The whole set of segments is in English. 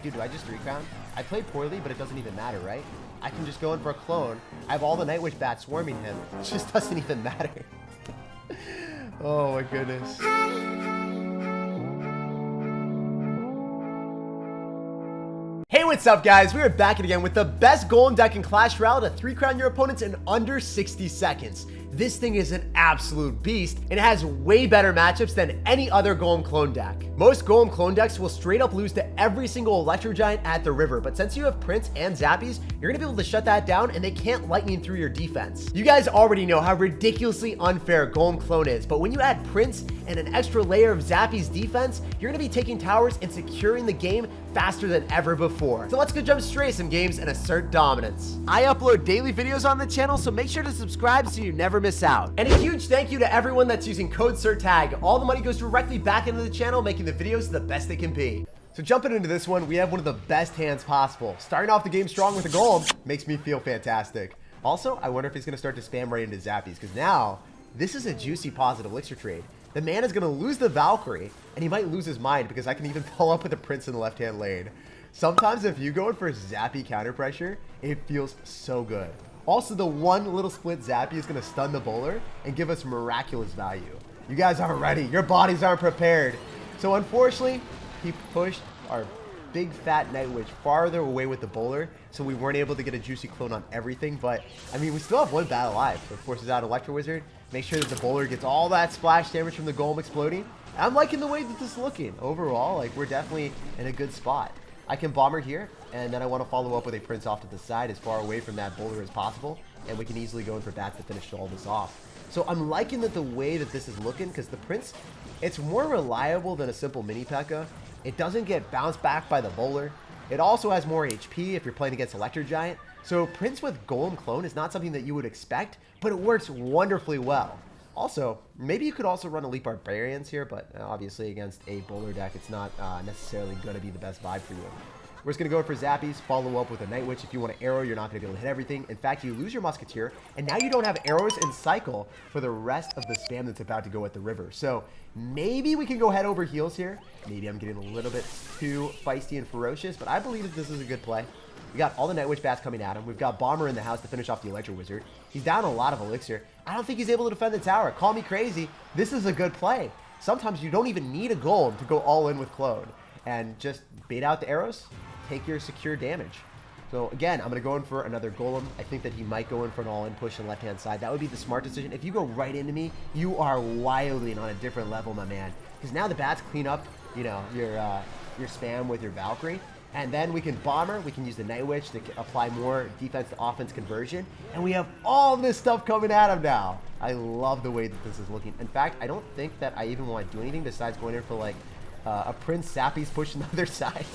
Dude, do I just 3-crown? I played poorly, but it doesn't even matter, right? I can just go in for a clone. I have all the Night Witch bats swarming him. It just doesn't even matter. Oh my goodness. Hey, what's up, guys? We are back again with the best Golem deck in Clash Royale to 3-crown your opponents in under 60 seconds. This thing is an absolute beast, and it has way better matchups than any other Golem clone deck. Most Golem clone decks will straight up lose to every single Electro Giant at the river, but since you have Prince and Zappies, you're gonna be able to shut that down, and they can't lightning through your defense. You guys already know how ridiculously unfair Golem clone is, but when you add Prince and an extra layer of Zappies defense, you're gonna be taking towers and securing the game faster than ever before. So let's go jump straight some games and assert dominance. I upload daily videos on the channel, so make sure to subscribe so you never miss out. And a huge thank you to everyone that's using code SirTag. All the money goes directly back into the channel, making the videos the best they can be. So jumping into this one, we have one of the best hands possible. Starting off the game strong with a Golem makes me feel fantastic. Also, I wonder if he's gonna start to spam right into Zappies, because now this is a juicy positive elixir trade. The man is gonna lose the Valkyrie, and he might lose his mind because I can even follow up with a Prince in the left-hand lane. Sometimes if you go in for Zappy counter pressure, it feels so good. Also, the one little split Zappy is gonna stun the bowler and give us miraculous value. You guys aren't ready. Your bodies aren't prepared. So unfortunately, he pushed our big fat Night Witch farther away with the bowler, so we weren't able to get a juicy clone on everything. But I mean, we still have one bat alive. So it forces out Electro Wizard. Make sure that the bowler gets all that splash damage from the Golem exploding. I'm liking the way that this is looking. Overall, like, we're definitely in a good spot. I can bomber here, and then I want to follow up with a Prince off to the side as far away from that bowler as possible, and we can easily go in for bats to finish all this off. So I'm liking the way that this is looking, because the Prince, it's more reliable than a simple mini P.E.K.K.A. It doesn't get bounced back by the bowler. It also has more HP if you're playing against Electro Giant. So Prince with Golem clone is not something that you would expect, but it works wonderfully well. Also, maybe you could also run Elite Barbarians here, but obviously against a bowler deck, it's not necessarily going to be the best vibe for you. We're just going to go for Zappies, follow up with a Night Witch. If you want to arrow, you're not going to be able to hit everything. In fact, you lose your Musketeer, and now you don't have arrows in cycle for the rest of the spam that's about to go at the river. So maybe we can go head over heels here. Maybe I'm getting a little bit too feisty and ferocious, but I believe that this is a good play. We got all the Night Witch bats coming at him. We've got Bomber in the house to finish off the Electro Wizard. He's down a lot of elixir. I don't think he's able to defend the tower. Call me crazy. This is a good play. Sometimes you don't even need a Golem to go all in with Clone. And just bait out the arrows, take your secure damage. So again, I'm going to go in for another Golem. I think that he might go in for an all-in push on the left-hand side. That would be the smart decision. If you go right into me, you are wilding on a different level, my man. Because now the bats clean up, you know, your spam with your Valkyrie. And then we can bomber, we can use the Night Witch to apply more defense to offense conversion. And we have all this stuff coming at him now. I love the way that this is looking. In fact, I don't think that I even want to do anything besides going in for like a Prince Zappies push on the other side.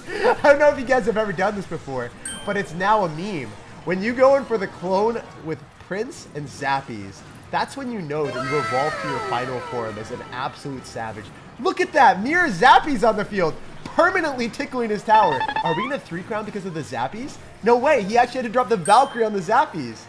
I don't know if you guys have ever done this before, but it's now a meme. When you go in for the clone with Prince and Zappies, that's when you know that you evolved to your final form as an absolute savage. Look at that, mere Zappies on the field, permanently tickling his tower. Are we gonna 3-crown because of the Zappies? No way, he actually had to drop the Valkyrie on the Zappies.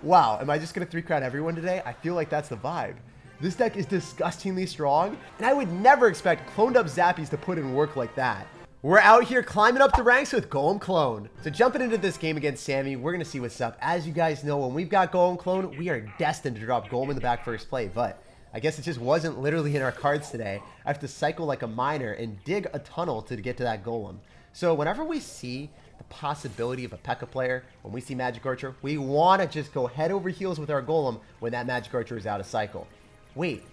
Wow, am I just gonna 3-crown everyone today? I feel like that's the vibe. This deck is disgustingly strong, and I would never expect cloned up Zappies to put in work like that. We're out here climbing up the ranks with Golem Clone. So jumping into this game against Sammy, we're gonna see what's up. As you guys know, when we've got Golem Clone, we are destined to drop Golem in the back first play, but I guess it just wasn't literally in our cards today. I have to cycle like a miner and dig a tunnel to get to that Golem. So whenever we see the possibility of a P.E.K.K.A. player, when we see Magic Archer, we want to just go head over heels with our Golem when that Magic Archer is out of cycle. Wait,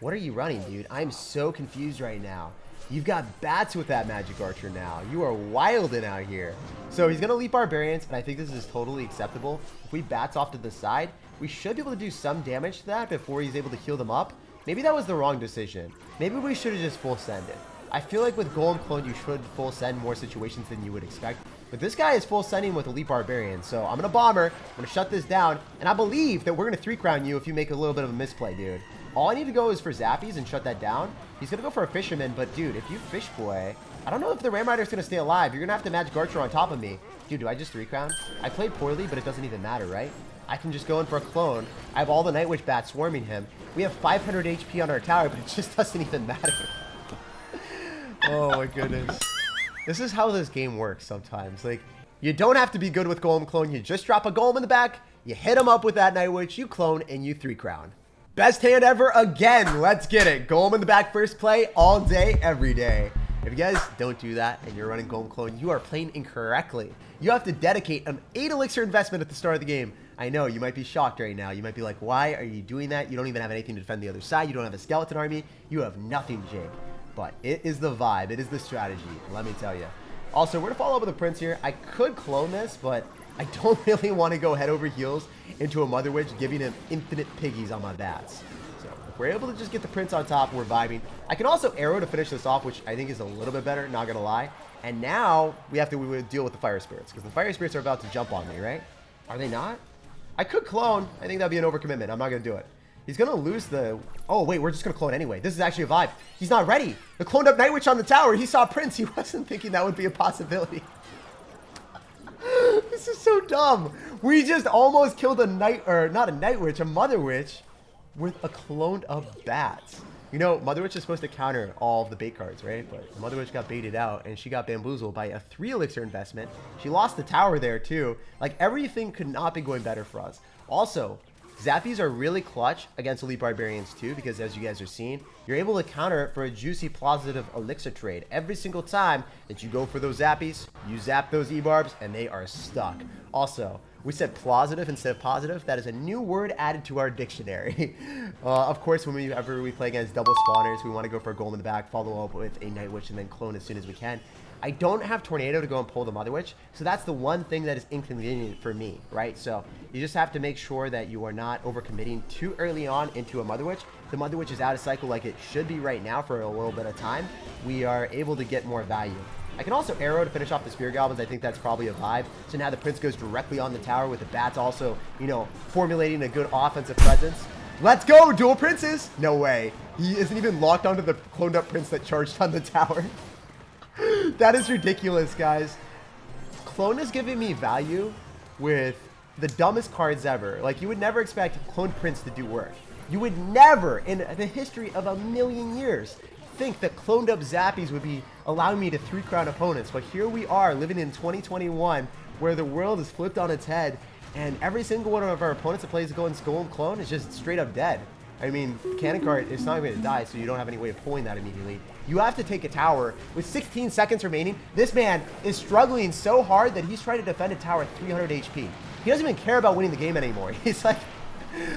what are you running, dude? I'm so confused right now. You've got bats with that Magic Archer now. You are wilding out here. So he's going to leap Barbarians, and I think this is totally acceptable. If we bats off to the side, we should be able to do some damage to that before he's able to heal them up. Maybe that was the wrong decision. Maybe we should have just full sended. I feel like with Golem Clone, you should full send more situations than you would expect. But this guy is full sending with Elite Barbarian. So I'm going to bomber. I'm going to shut this down. And I believe that we're going to 3-crown you if you make a little bit of a misplay, dude. All I need to go is for Zappies and shut that down. He's going to go for a Fisherman, but dude, if you Fish Boy, I don't know if the Ram Rider's going to stay alive. You're going to have to Magic Archer on top of me. Dude, do I just 3-crown? I played poorly, but it doesn't even matter, right? I can just go in for a clone. I have all the Night Witch bats swarming him. We have 500 HP on our tower, but it just doesn't even matter. Oh my goodness. This is how this game works sometimes. Like, you don't have to be good with Golem clone. You just drop a Golem in the back, you hit him up with that Night Witch, you clone, and you 3-crown. Best hand ever again. Let's get it. Golem in the back first play all day, every day. If you guys don't do that and you're running Golem clone, you are playing incorrectly. You have to dedicate an 8 elixir investment at the start of the game. I know, you might be shocked right now. You might be like, why are you doing that? You don't even have anything to defend the other side. You don't have a skeleton army. You have nothing, Jake. But it is the vibe. It is the strategy. Let me tell you. Also, we're going to follow up with a Prince here. I could clone this, but I don't really want to go head over heels into a Mother Witch, giving him infinite piggies on my bats. So if we're able to just get the Prince on top, we're vibing. I can also arrow to finish this off, which I think is a little bit better, not going to lie. And now we have to deal with the Fire Spirits, because the Fire Spirits are about to jump on me, right? Are they not? I could clone. I think that'd be an overcommitment. I'm not going to do it. He's going to lose the... Oh, wait, we're just going to clone anyway. This is actually a vibe. He's not ready. The cloned up Night Witch on the tower. He saw Prince. He wasn't thinking that would be a possibility. This is so dumb. We just almost killed a Night... Or not a Night Witch, a Mother Witch with a cloned up Bats. You know, Mother Witch is supposed to counter all of the bait cards, right? But Mother Witch got baited out, and she got bamboozled by a 3 elixir investment. She lost the tower there, too. Like, everything could not be going better for us. Also... Zappies are really clutch against Elite Barbarians too, because as you guys are seeing, you're able to counter it for a juicy positive elixir trade. Every single time that you go for those Zappies, you zap those E-Barbs, and they are stuck. Also, we said plausitive instead of positive. That is a new word added to our dictionary. Of course, whenever we play against double spawners, we want to go for a Golem in the back, follow up with a Night Witch, and then clone as soon as we can. I don't have Tornado to go and pull the Mother Witch, so that's the one thing that is inconvenient for me, right? So you just have to make sure that you are not overcommitting too early on into a Mother Witch. The Mother Witch is out of cycle like it should be right now for a little bit of time. We are able to get more value. I can also arrow to finish off the Spear Goblins. I think that's probably a vibe. So now the Prince goes directly on the tower with the Bats also, you know, formulating a good offensive presence. Let's go, dual Princes! No way. He isn't even locked onto the cloned up Prince that charged on the tower. That is ridiculous, guys. Clone is giving me value with the dumbest cards ever. Like, you would never expect Cloned Prince to do work. You would never, in the history of a million years, think that cloned up Zappies would be allowing me to 3-crown opponents. But here we are, living in 2021, where the world is flipped on its head, and every single one of our opponents that plays Golem Clone is just straight up dead. I mean, Cannon Cart is not going to die, so you don't have any way of pulling that immediately. You have to take a tower. With 16 seconds remaining, this man is struggling so hard that he's trying to defend a tower at 300 HP. He doesn't even care about winning the game anymore. He's like,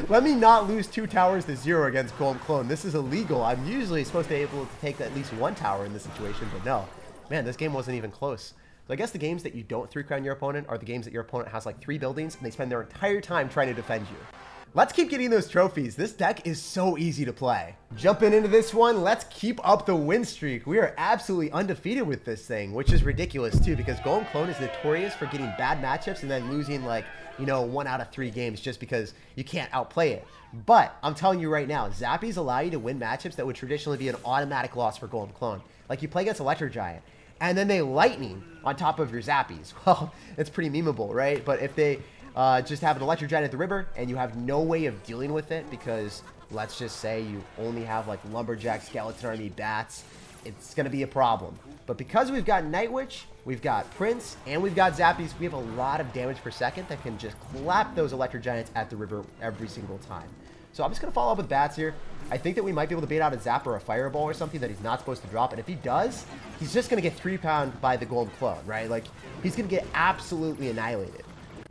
let me not lose 2 towers to 0 against Golem Clone. This is illegal. I'm usually supposed to be able to take at least 1 tower in this situation, but no. Man, this game wasn't even close. So I guess the games that you don't 3-crown your opponent are the games that your opponent has like 3 buildings and they spend their entire time trying to defend you. Let's keep getting those trophies. This deck is so easy to play. Jumping into this one, let's keep up the win streak. We are absolutely undefeated with this thing, which is ridiculous too, because Golem Clone is notorious for getting bad matchups and then losing like, you know, 1 out of 3 games just because you can't outplay it. But I'm telling you right now, Zappies allow you to win matchups that would traditionally be an automatic loss for Golem Clone. Like you play against Electro Giant, and then they lightning on top of your Zappies. Well, it's pretty memeable, right? But if they just have an Electro Giant at the river and you have no way of dealing with it because let's just say you only have like Lumberjack, Skeleton Army, Bats, it's going to be a problem. But because we've got Night Witch, we've got Prince, and we've got Zappies, we have a lot of damage per second that can just clap those Electro Giants at the river every single time. So I'm just going to follow up with Bats here. I think that we might be able to bait out a Zap or a Fireball or something that he's not supposed to drop. And if he does, he's just going to get 3-pound by the Golem Clone, right? Like, he's going to get absolutely annihilated.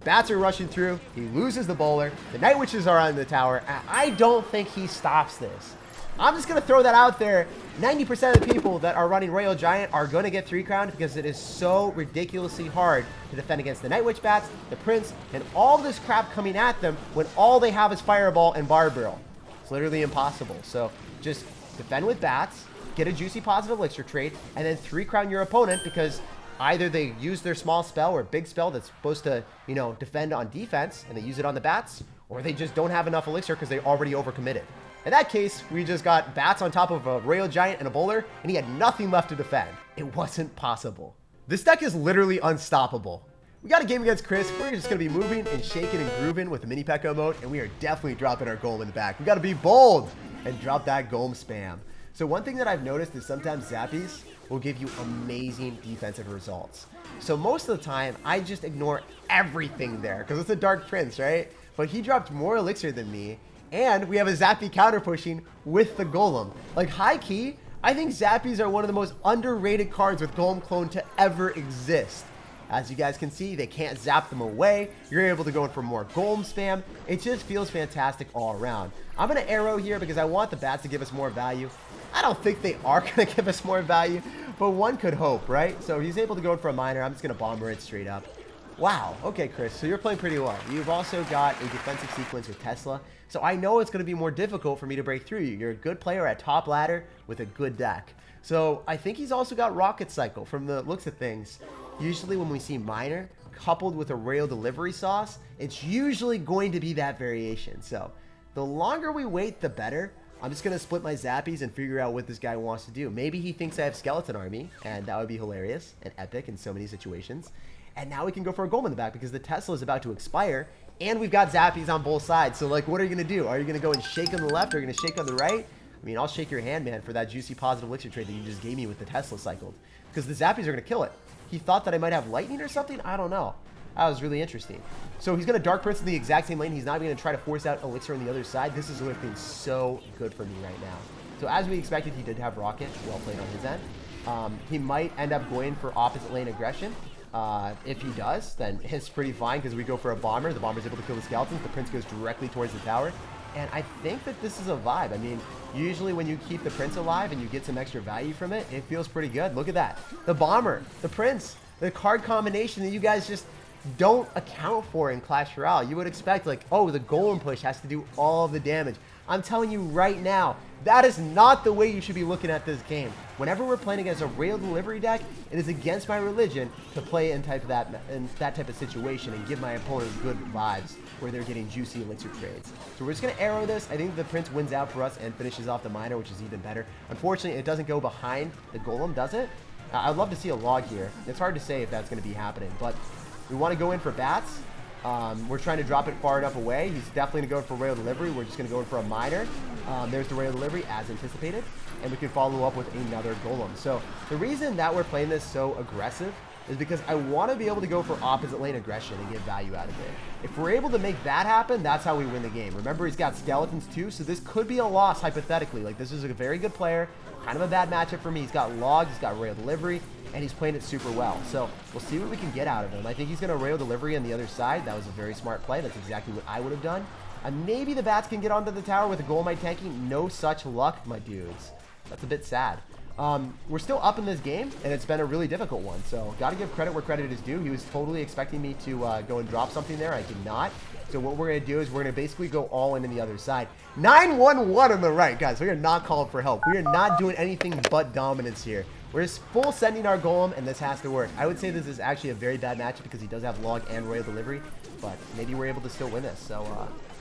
Bats are rushing through. He loses the bowler. The Night Witches are on the tower. I don't think he stops this. I'm just going to throw that out there. 90% of the people that are running Royal Giant are going to get 3-crowned because it is so ridiculously hard to defend against the Night Witch Bats, the Prince, and all this crap coming at them when all they have is Fireball and Barb Barrel. It's literally impossible. So just defend with Bats, get a juicy positive elixir trade, and then 3-crown your opponent because either they use their small spell or big spell that's supposed to, you know, defend on defense and they use it on the Bats, or they just don't have enough elixir because they already overcommitted. In that case, we just got Bats on top of a Royal Giant and a Bowler, and he had nothing left to defend. It wasn't possible. This deck is literally unstoppable. We got a game against Chris. We're just going to be moving and shaking and grooving with the mini Pekko mode, and we are definitely dropping our Golem in the back. We got to be bold and drop that Golem spam. So one thing that I've noticed is sometimes Zappies will give you amazing defensive results. So most of the time, I just ignore everything there because it's a Dark Prince, right? But he dropped more elixir than me, and we have a Zappy counter pushing with the Golem. Like, high key, I think Zappies are one of the most underrated cards with Golem Clone to ever exist. As you guys can see, they can't zap them away. You're able to go in for more Golem spam. It just feels fantastic all around. I'm going to arrow here because I want the bats to give us more value. I don't think they are going to give us more value, but one could hope, right? So he's able to go in for a miner. I'm just going to bomber it straight up. Wow. Okay, Chris, so you're playing pretty well. You've also got a defensive sequence with Tesla, so I know it's going to be more difficult for me to break through you. You're a good player at top ladder with a good deck. So I think he's also got Rocket Cycle from the looks of things. Usually when we see miner coupled with a rail delivery sauce, it's usually going to be that variation. So the longer we wait, the better. I'm just going to split my Zappies and figure out what this guy wants to do. Maybe he thinks I have Skeleton Army, and that would be hilarious and epic in so many situations. And now we can go for a Golem in the back because the Tesla is about to expire, and we've got Zappies on both sides. So, like, what are you going to do? Are you going to go and shake on the left, or are you going to shake on the right? I mean, I'll shake your hand, man, for that juicy positive elixir trade that you just gave me with the Tesla cycled. Because the Zappies are going to kill it. He thought that I might have lightning or something? I don't know. That was really interesting. So he's going to Dark Prince in the exact same lane. He's not even going to try to force out elixir on the other side. This is looking so good for me right now. So as we expected, he did have Rocket. Well played on his end. He might end up going for opposite lane aggression. If he does, then it's pretty fine because we go for a bomber. The bomber's able to kill the skeletons. The prince goes directly towards the tower. And I think that this is a vibe. I mean, usually when you keep the prince alive and you get some extra value from it, it feels pretty good. Look at that. The bomber, the prince, the card combination that you guys just don't account for in Clash Royale. You would expect, like, oh, the Golem push has to do all of the damage. I'm telling you right now, that is not the way you should be looking at this game. Whenever we're playing against a rail delivery deck, it is against my religion to play in that type of situation and give my opponent good vibes where they're getting juicy elixir trades. So we're just going to arrow this. I think the prince wins out for us and finishes off the miner, which is even better. Unfortunately, it doesn't go behind the Golem, does it? I'd love to see a log here. It's hard to say if that's going to be happening, but we want to go in for bats. We're trying to drop it far enough away. He's definitely going to go for rail delivery. We're just going to go in for a miner. There's the rail delivery as anticipated, and we can follow up with another Golem. So the reason that we're playing this so aggressive is because I want to be able to go for opposite lane aggression and get value out of it. If we're able to make that happen, that's how we win the game. Remember, he's got skeletons too, so this could be a loss hypothetically. Like, this is a very good player, kind of a bad matchup for me. He's got log, he's got rail delivery, and he's playing it super well. So we'll see what we can get out of him. I think he's going to rail delivery on the other side. That was a very smart play. That's exactly what I would have done. And maybe the bats can get onto the tower with a Golem tanking. No such luck, my dudes. That's a bit sad. We're still up in this game, and it's been a really difficult one. So got to give credit where credit is due. He was totally expecting me to go and drop something there. I did not. So what we're going to do is we're going to basically go all in the other side. 9-1-1 on the right, guys. We are not calling for help. We are not doing anything but dominance here. We're just full sending our Golem, and this has to work. I would say this is actually a very bad matchup because he does have log and rail delivery, but maybe we're able to still win this. So,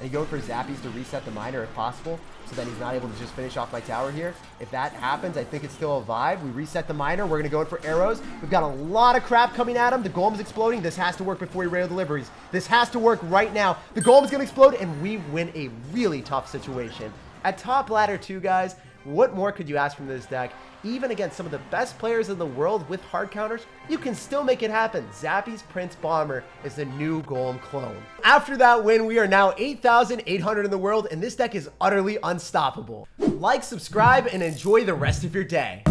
and going for Zappies to reset the miner if possible, so then he's not able to just finish off my tower here. If that happens, I think it's still a vibe. We reset the miner. We're going to go in for arrows. We've got a lot of crap coming at him. The Golem's exploding. This has to work before he rail deliveries. This has to work right now. The Golem's going to explode, and we win a really tough situation. At top ladder 2, guys, what more could you ask from this deck? Even against some of the best players in the world with hard counters, you can still make it happen. Zappy's Prince Bomber is the new Golem clone. After that win, we are now 8,800 in the world, and this deck is utterly unstoppable. Like, subscribe, and enjoy the rest of your day.